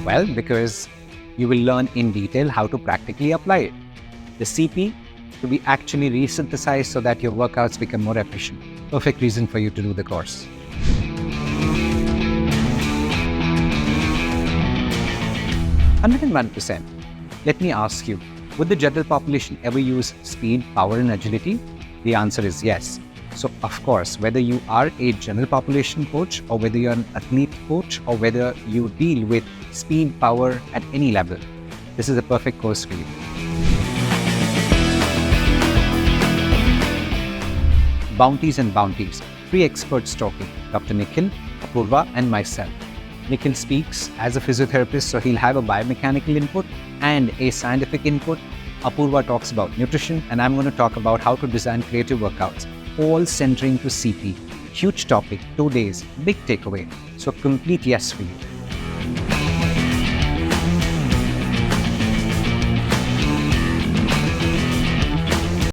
Well, because you will learn in detail how to practically apply it. The CP to be actually resynthesized so that your workouts become more efficient. Perfect reason for you to do the course. "101%. Let me ask you, would the general population ever use speed, power, and agility? The answer is yes. So, of course, whether you are a general population coach or whether you're an athlete coach or whether you deal with speed, power at any level, this is a perfect course for you. Bounties and bounties. 3 experts talking. Dr. Nikhil, Apurva, and myself. Nikhil speaks as a physiotherapist, so he'll have a biomechanical input and a scientific input. Apurva talks about nutrition, and I'm going to talk about how to design creative workouts, all centering to CP. Huge topic, 2 days, big takeaway. So complete yes for you.